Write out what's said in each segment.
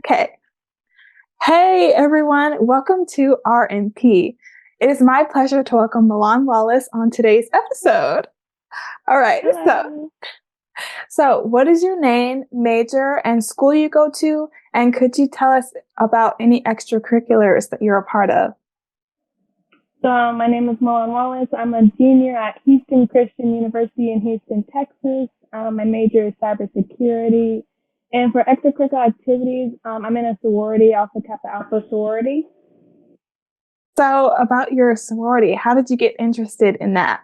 Okay. Hey everyone, welcome to RMP. It is my pleasure to welcome Milan Wallace on today's episode. All right, Hello. so what is your name, major, and school you go to? And could you tell us about any extracurriculars that you're a part of? My name is Milan Wallace. I'm a junior at Houston Christian University in Houston, Texas. My major is cybersecurity. And for extracurricular activities, I'm in a sorority, Alpha Kappa Alpha sorority. So, about your sorority, how did you get interested in that?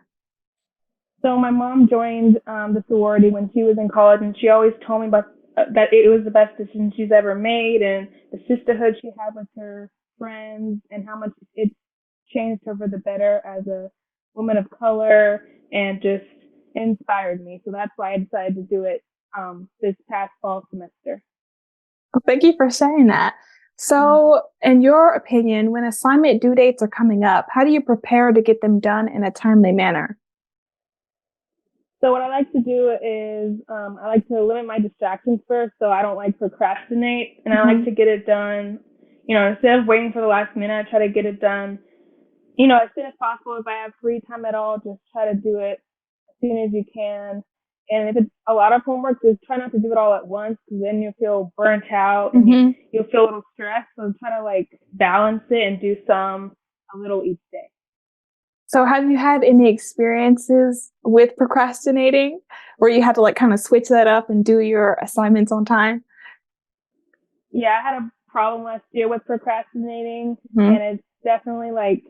So my mom joined the sorority when she was in college, and she always told me about that it was the best decision she's ever made, and the sisterhood she had with her friends, and how much it changed her for the better as a woman of color, and just inspired me. So that's why I decided to do it this past fall semester. Well, thank you for sharing that. So, in your opinion, when assignment due dates are coming up, how do you prepare to get them done in a timely manner? So what I like to do is I like to limit my distractions first, so I don't like procrastinate, and I like Mhm. to get it done. Instead of waiting for the last minute, I try to get it done. As soon as possible. If I have free time at all, just try to do it as soon as you can. And if it's a lot of homework, just try not to do it all at once, because then you'll feel burnt out and Mhm. you'll feel a little stressed. So try to like balance it and do some a little each day. So, have you had any experiences with procrastinating where you had to like kind of switch that up and do your assignments on time? Yeah, I had a problem last year with procrastinating, Mhm. and it's definitely like,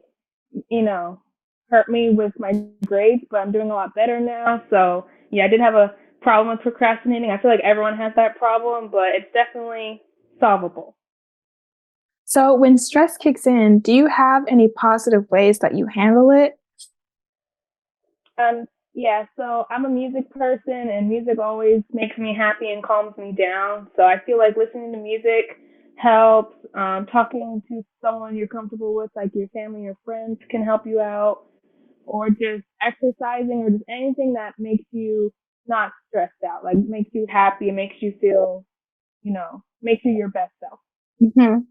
you know, hurt me with my grades, but I'm doing a lot better now. So, yeah, I did have a problem with procrastinating. I feel like everyone has that problem, but it's definitely solvable. So, when stress kicks in, do you have any positive ways that you handle it? Um, yeah, so I'm a music person, and music always makes me happy and calms me down. So I feel like listening to music helps. Talking to someone you're comfortable with, like your family or friends, can help you out, or just exercising, or just anything that makes you not stressed out, like makes you happy, makes you feel, makes you your best self. Mhm.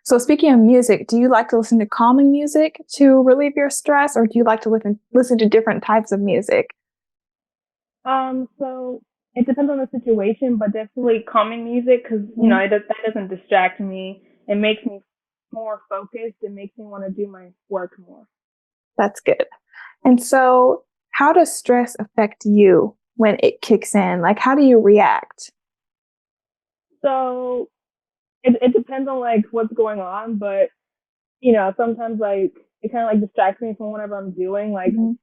So, speaking of music, do you like to listen to calming music to relieve your stress, or do you like to listen to different types of music? So it depends on the situation, but definitely calming music, because Mhm. that doesn't distract me. It makes me more focused. It makes me want to do my work more. That's good. And so, how does stress affect you when it kicks in? Like, how do you react? So it depends on like what's going on, but sometimes like it kind of like distracts me from whatever I'm doing. Like, Mhm.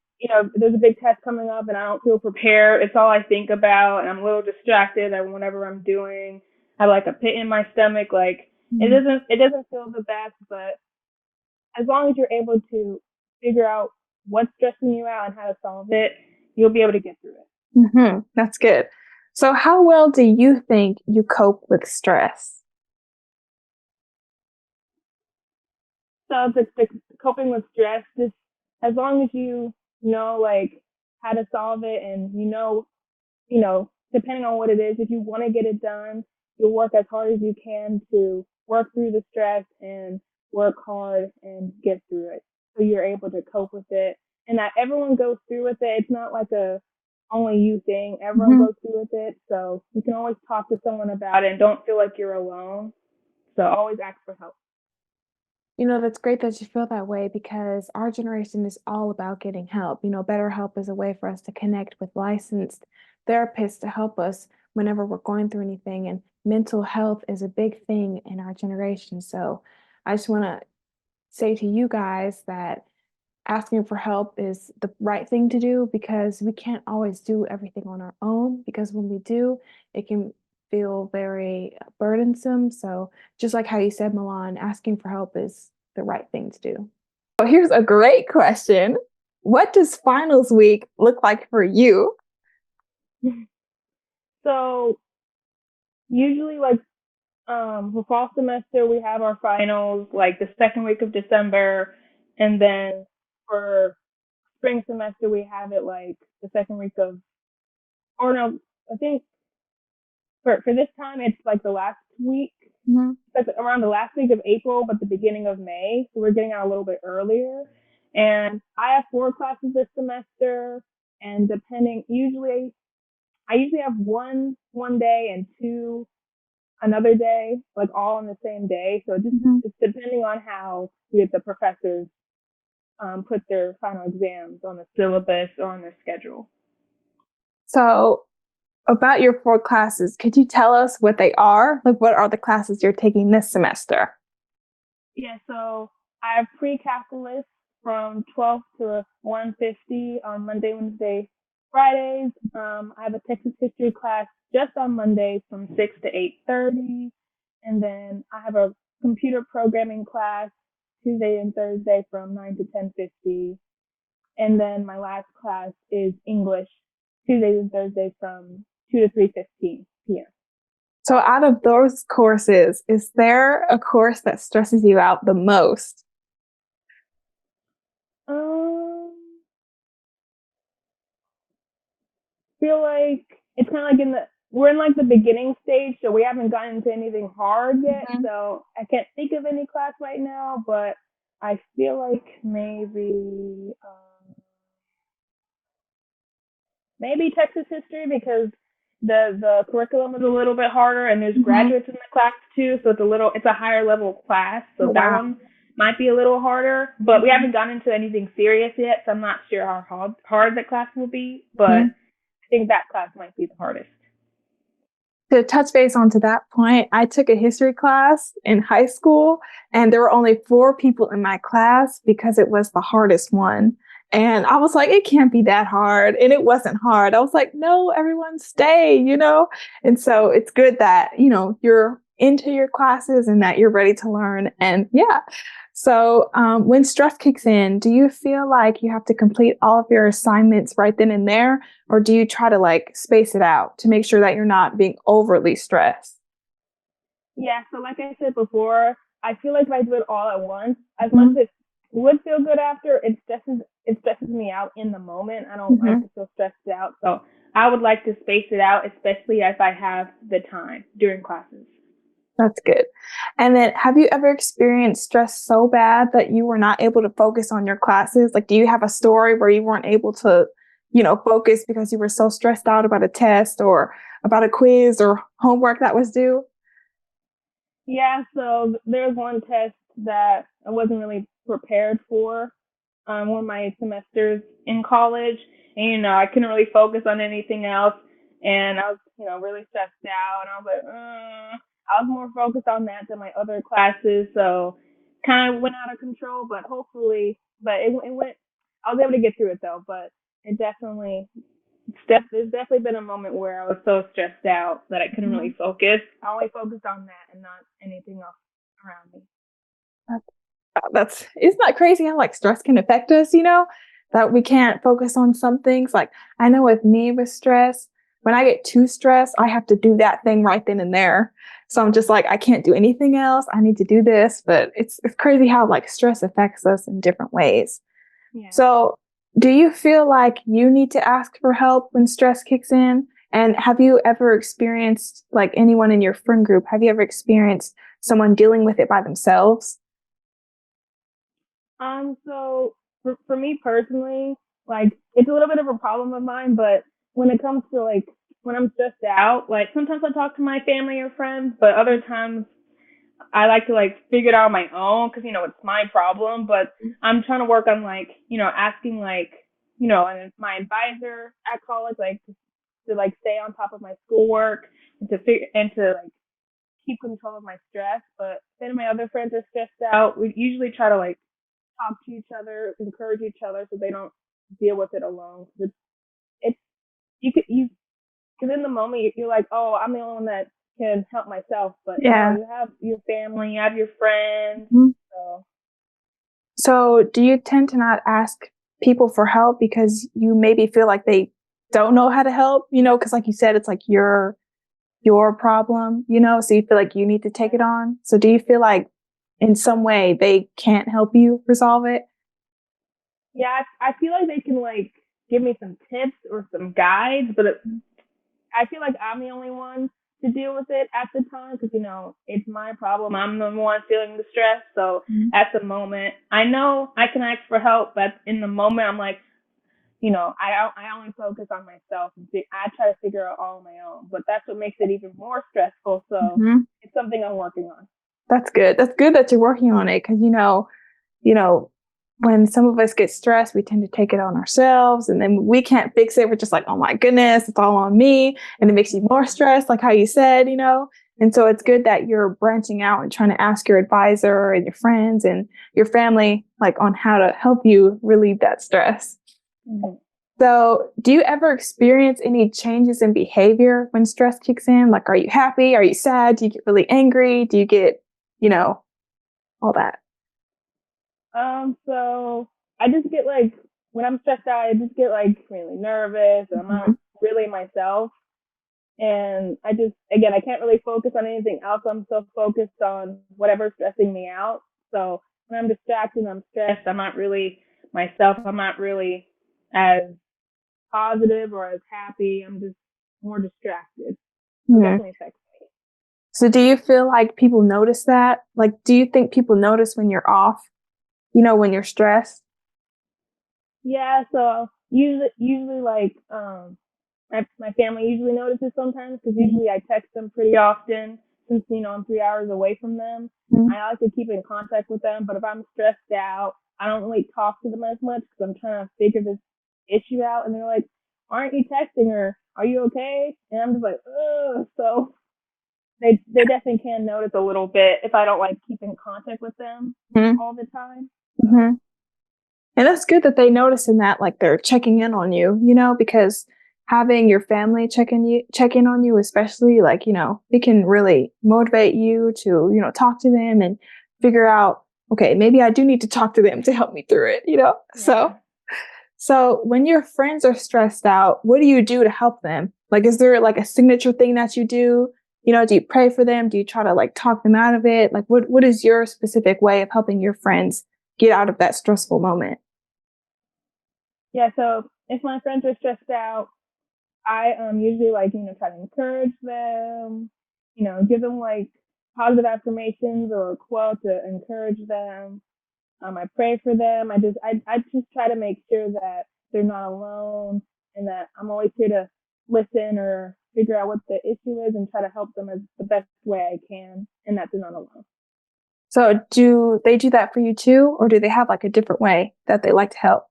there's a big test coming up and I don't feel prepared. It's all I think about, and I'm a little distracted at whatever I'm doing. I have like a pit in my stomach. Like Mhm. it doesn't feel the best, but as long as you're able to figure out what's stressing you out and how to solve it, you'll be able to get through it. That's good. So, how well do you think you cope with stress? So the coping with stress, just as long as you know like how to solve it, and depending on what it is, if you want to get it done, you'll work as hard as you can to work through the stress and work hard and get through it. So you're able to cope with it. And that everyone goes through with it. It's not like a only you thing. Everyone Mhm. goes through with it. So you can always talk to someone about it and don't feel like you're alone. So always ask for help. That's great that you feel that way because our generation is all about getting help. BetterHelp is a way for us to connect with licensed therapists to help us whenever we're going through anything. And mental health is a big thing in our generation. So I just want to say to you guys that asking for help is the right thing to do because we can't always do everything on our own. Because when we do, it can feel very burdensome. So, just like how you said, Milan, asking for help is the right thing to do. So, here's a great question. What does finals week look like for you? So usually like for fall semester we have our finals like the second week of December, and then for spring semester we have it like the second week of, or no, I think for this time it's like the last week. like around the last week of April, but the beginning of May. So we're getting out a little bit earlier. And I have 4 classes this semester, and depending, I usually have one day and two another day, like all on the same day. So Mhm. it's depending on how the professors put their final exams on the syllabus or on their schedule. So, about your 4 classes, could you tell us what they are? Like, what are the classes you're taking this semester? Yeah, so I have pre-calculus from 12 to 1:50 on Monday, Wednesday, Fridays. I have a Texas history class just on Mondays from 6 to 8:30, and then I have a computer programming class Tuesday and Thursday from 9 to 10:50, and then my last class is English Tuesdays and Thursdays from 2 to 3:15 p.m. So, out of those courses, is there a course that stresses you out the most? Um, feel like it's kind of like we're in like the beginning stage, so we haven't gotten into anything hard yet. Mhm. So I can't think of any class right now, but I feel like maybe Texas history because the curriculum is a little bit harder, and there's Mhm. graduates in the class too, so it's a higher level class, so Oh, that wow. one might be a little harder. But we Mhm. haven't gotten into anything serious yet, so I'm not sure how hard that class will be. But Mhm. I think that class might be the hardest. To touch base onto that point, I took a history class in high school, and there were only 4 people in my class because it was the hardest one. And I was like, it can't be that hard. And it wasn't hard. I was like, no, everyone stay. And so it's good that, you're into your classes and that you're ready to learn. And yeah. So when stress kicks in, do you feel like you have to complete all of your assignments right then and there? Or do you try to like space it out to make sure that you're not being overly stressed? Yeah, so like I said before, I feel like if I do it all at once, as much Mhm. as it would feel good after, it stresses me out in the moment. I don't like Mhm. to feel stressed out. So I would like to space it out, especially if I have the time during classes. That's good. And then have you ever experienced stress so bad that you were not able to focus on your classes? Like, do you have a story where you weren't able to, focus because you were so stressed out about a test or about a quiz or homework that was due? Yeah, so there's one test that I wasn't really prepared for, one of my semesters in college, and I couldn't really focus on anything else, and I was really stressed out, and I was like, I was more focused on that than my other classes, so kind of went out of control. But hopefully, it went. I was able to get through it though, but it definitely there's definitely been a moment where I was so stressed out that I couldn't Mhm. really focus. I only focused on that and not anything else around me. That's isn't that crazy how like stress can affect us, that we can't focus on some things. Like I know with me with stress, when I get too stressed, I have to do that thing right then and there. So I'm just like, I can't do anything else. I need to do this. But it's crazy how like stress affects us in different ways. Yeah. So do you feel like you need to ask for help when stress kicks in? And have you ever experienced like anyone in your friend group? Have you ever experienced someone dealing with it by themselves? So for me personally, like it's a little bit of a problem of mine, but when it comes to like when I'm stressed out, like sometimes I talk to my family or friends, but other times I like to like figure it out on my own because it's my problem. But I'm trying to work on like asking like and my advisor at college like to like stay on top of my schoolwork and to like keep control of my stress. But then my other friends are stressed out. We usually try to like talk to each other, encourage each other so they don't deal with it alone. It's you because in the moment you're like, oh, I'm the only one that can help myself, but no, Yeah. you have your family, you have your friends. Mhm. So So, do you tend to not ask people for help because you maybe feel like they don't know how to help? Because like you said, it's like your problem, so you feel like you need to take it on. So, do you feel like in some way they can't help you resolve it? yeah, I feel like they can like give me some tips or some guides, but I feel like I'm the only one to deal with it at the time because, it's my problem. I'm the one feeling the stress. So Mhm. at the moment, I know I can ask for help, but in the moment, I'm like, I only focus on myself. I try to figure out all on my own, but that's what makes it even more stressful. So Mhm. it's something I'm working on. That's good. That's good that you're working on it because you know, when some of us get stressed, we tend to take it on ourselves and then we can't fix it. We're just like, oh my goodness, it's all on me. And it makes you more stressed, like how you said. And so it's good that you're branching out and trying to ask your advisor and your friends and your family, like on how to help you relieve that stress. Mm-hmm. So, do you ever experience any changes in behavior when stress kicks in? Like, are you happy? Are you sad? Do you get really angry? Do you get, you know, all that? So I just get like when I'm stressed out, I just get like really nervous, and I'm not Mhm. really myself. And I just, again, I can't really focus on anything else. I'm so focused on whatever's stressing me out. So when I'm distracted, I'm stressed. I'm not really myself. I'm not really as positive or as happy. I'm just more distracted. So it Mhm. definitely affects me. So do you feel like people notice that? Like, do you think people notice when you're off, when you're stressed? Yeah. So usually like, my family usually notices sometimes because Mhm. usually I text them pretty often since, I'm 3 hours away from them. Mhm. I like to keep in contact with them, but if I'm stressed out, I don't really talk to them as much because I'm trying to figure this issue out. And they're like, aren't you texting her? Are you okay? And I'm just like, ugh. So they definitely can notice a little bit if I don't like keep in contact with them Mhm. all the time. So Mhm. And that's good that they notice in that, like they're checking in on you, because having your family check in on you, especially like, it can really motivate you to, talk to them and figure out, okay, maybe I do need to talk to them to help me through it. So yeah. so when your friends are stressed out, what do you do to help them? Like, is there like a signature thing that you do? Do you pray for them? Do you try to like talk them out of it? Like, what is your specific way of helping your friends get out of that stressful moment? Yeah, so if my friends are stressed out, I usually like, try to encourage them, give them like positive affirmations or a quote to encourage them. I pray for them. I just try to make sure that they're not alone and that I'm always here to listen or figure out what the issue is and try to help them as the best way I can and that they're not alone. So do they do that for you too, or do they have like a different way that they like to help?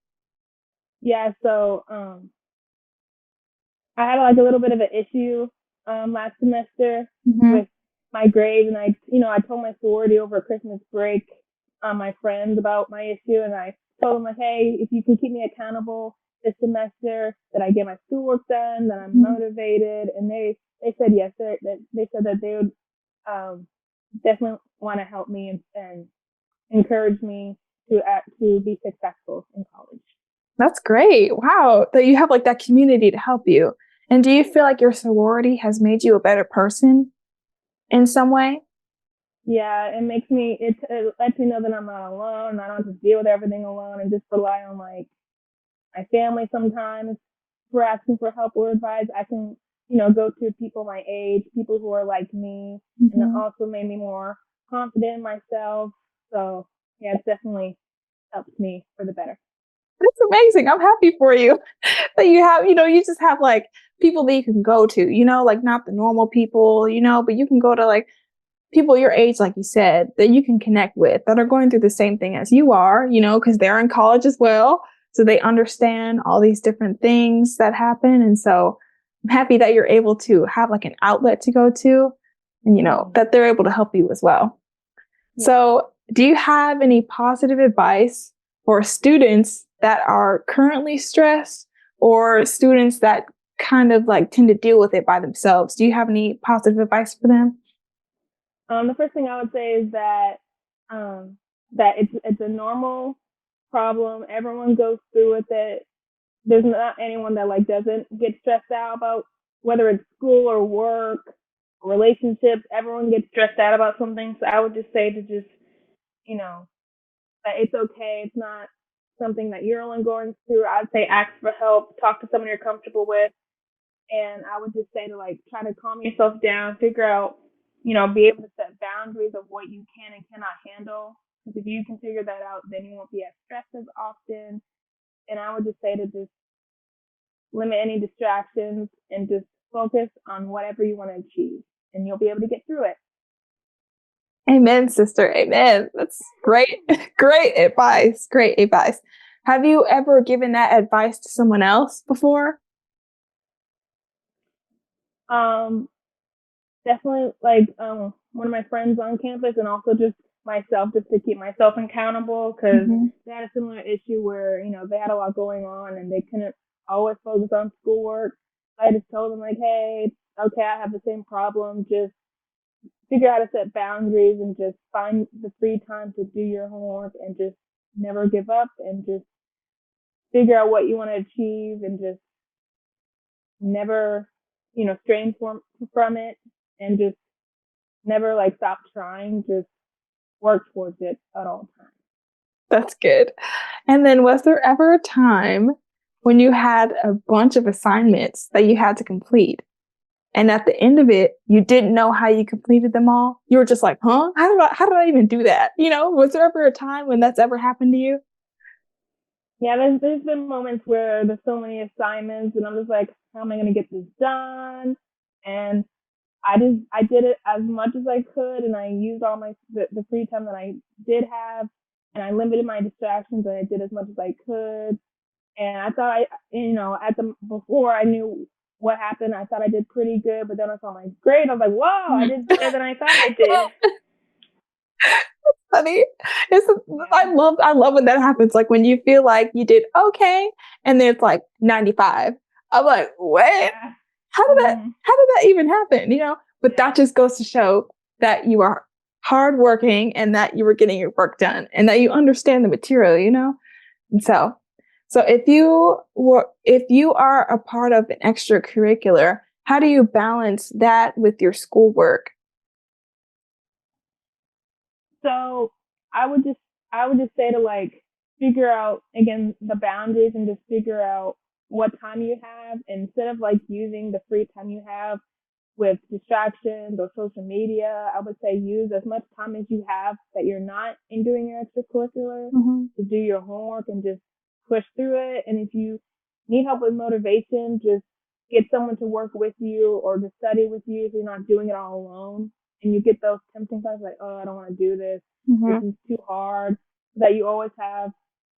Yeah, so I had like a little bit of an issue last semester Hmm. with my grades, and I told my sorority over Christmas break, my friends about my issue, and I told them like, hey, if you can keep me accountable this semester, that I get my schoolwork done, that I'm Hmm. motivated, and they said yes, they said that they would um, definitely want to help me and encourage me to be successful in college. That's great. Wow, that you have like that community to help you. And do you feel like your sorority has made you a better person in some way? Yeah, it lets me know that I'm not alone. I don't have to deal with everything alone and just rely on like my family sometimes for asking for help or advice. I can, go to people my age, people who are like me, and it Hmm. also made me more confident in myself. So yeah, it's definitely helped me for the better. That's amazing. I'm happy for you that you have, you just have like people that you can go to, like not the normal people, but you can go to like people your age, like you said, that you can connect with that are going through the same thing as you are, because they're in college as well. So they understand all these different things that happen. And so I'm happy that you're able to have like an outlet to go to and, Mm-hmm. that they're able to help you as well. Yeah. So, do you have any positive advice for students that are currently stressed or students that kind of like tend to deal with it by themselves? Do you have any positive advice for them? The first thing I would say is that it's a normal problem. Everyone goes through with it. There's not anyone that like doesn't get stressed out about whether it's school or work or relationships. Everyone gets stressed out about something. So I would just say to just, you know, that it's okay. It's not something that you're only going through. I'd say ask for help, talk to someone you're comfortable with, And I would just say to like try to calm yourself down, figure out, be able to set boundaries of what you can and cannot handle. Because if you can figure that out, then you won't be as stressed as often. And I would just say to just limit any distractions and just focus on whatever you want to achieve, and you'll be able to get through it. Amen, sister. Amen. That's great. Great advice. Great advice. Have you ever given that advice to someone else before? Um, Definitely like one of my friends on campus, and also just myself, just to keep myself accountable, because Mm-hmm. they had a similar issue where they had a lot going on and they couldn't always focus on schoolwork. So I just told them like, hey, it's okay, I have the same problem. Just figure out how to set boundaries and just find the free time to do your homework and just never give up and just figure out what you want to achieve and just never, strain from it, and just never like stop trying. Just work towards it at all times. That's good. And then was there ever a time when you had a bunch of assignments that you had to complete? And at the end of it, you didn't know how you completed them all. You were just like, huh? How did I even do that? Was there ever a time when that's ever happened to you? Yeah, there's been moments where there's so many assignments, and I'm just like, how am I gonna get this done? And I did it as much as I could, and I used all the free time that I did have, and I limited my distractions, and I did as much as I could. And I thought at the before I knew what happened, I thought I did pretty good, but then I saw my grade, I was like, whoa, I did better than I thought I did. Funny. It's Yeah. I love when that happens. Like when you feel like you did okay, and then it's like 95. I'm like, what? Yeah. Mhm. How did that even happen? But that Yeah. just goes to show that you are hardworking and that you were getting your work done and that you understand the material. And so if you are a part of an extracurricular, how do you balance that with your schoolwork? So I would just I would just say to like figure out again the boundaries and just figure out what time you have, instead of like using the free time you have with distractions or social media. I would say use as much time as you have that you're not in doing your extracurricular Mm-hmm. to do your homework and just push through it. And if you need help with motivation, just get someone to work with you or to study with you so you're not doing it all alone. And you get those tempting thoughts like, oh, I don't want to do this. This Mm-hmm. is too hard. That you always have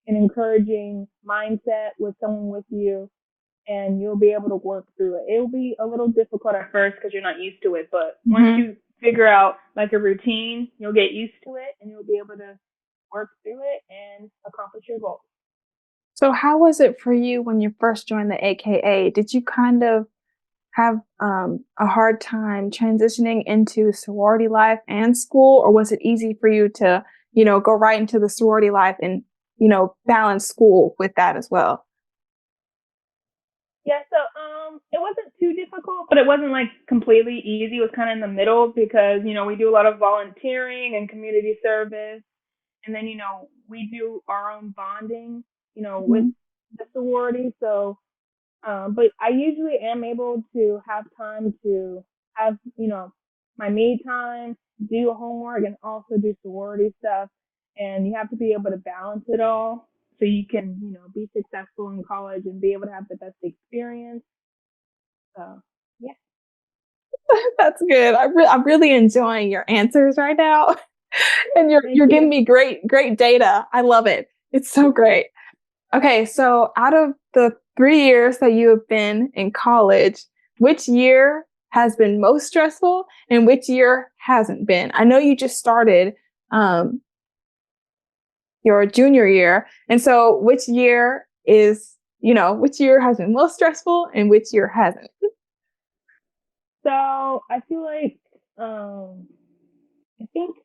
an encouraging mindset with someone with you, and you'll be able to work through it. It'll be a little difficult at first because you're not used to it, but once Mm-hmm. you figure out like a routine, you'll get used to it and you'll be able to work through it and accomplish your goals. So how was it for you when you first joined the AKA? Did you kind of have a hard time transitioning into sorority life and school, or was it easy for you to, go right into the sorority life and, balance school with that as well? Yeah, so it wasn't too difficult, but it wasn't like completely easy. It was kind of in the middle because we do a lot of volunteering and community service, and then we do our own bonding, with Mm-hmm. the sorority. So but I usually am able to have time to have, my me time, do homework, and also do sorority stuff. And you have to be able to balance it all so you can, be successful in college and be able to have the best experience. So, yeah. That's good. I'm really enjoying your answers right now, and Thank you're giving you. me great data. I love it. It's so great. Okay, so out of the 3 years that you have been in college, which year has been most stressful and which year hasn't been? I know you just started um, your junior year, and so which year has been most stressful and which year hasn't? So I feel like, I think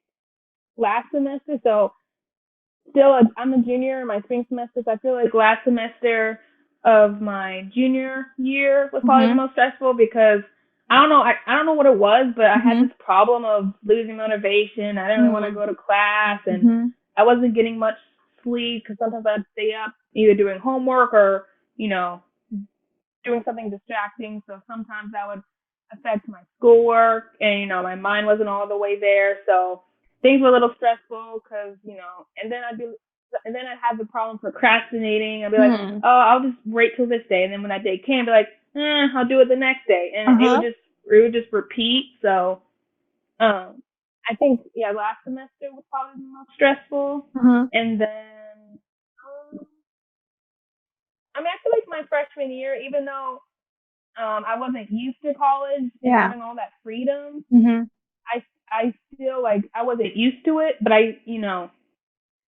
last semester, so I'm a junior in my spring semester, so I feel like last semester of my junior year was probably the Mm-hmm. most stressful because I don't know what it was, but I had Mm-hmm. this problem of losing motivation. I didn't really want to go to class, and Mm-hmm. I wasn't getting much sleep because sometimes I'd stay up either doing homework or you know doing something distracting. So sometimes that would affect my schoolwork, and my mind wasn't all the way there. So things were a little stressful because and then I'd have the problem procrastinating. I'd be like, Hmm. oh, I'll just wait till this day, and then when that day came, I'd be like, I'll do it the next day, and Uh-huh. it would just repeat. So I think last semester was probably the most stressful, Uh-huh. and then I feel like my freshman year, even though I wasn't used to college and Yeah. having all that freedom, Hmm. I still like I wasn't used to it, but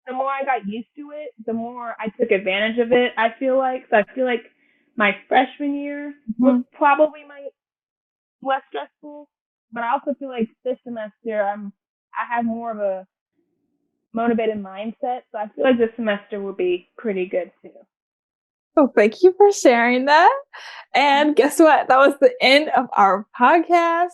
the more I got used to it, the more I took advantage of it. I feel like my freshman year was Hmm. probably my less stressful, but I also feel like this semester I have more of a motivated mindset, so I feel like this semester will be pretty good too. Well, thank you for sharing that. And guess what? That was the end of our podcast.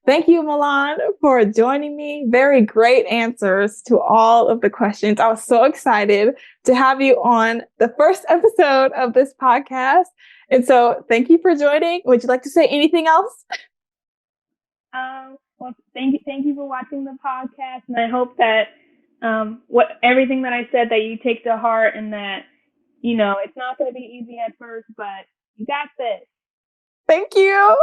Thank you, Milan, for joining me. Very great answers to all of the questions. I was so excited to have you on the first episode of this podcast. And so thank you for joining. Would you like to say anything else? Well, thank you for watching the podcast, and I hope that what everything that I said that you take to heart, and that it's not going to be easy at first, but you got this. Thank you.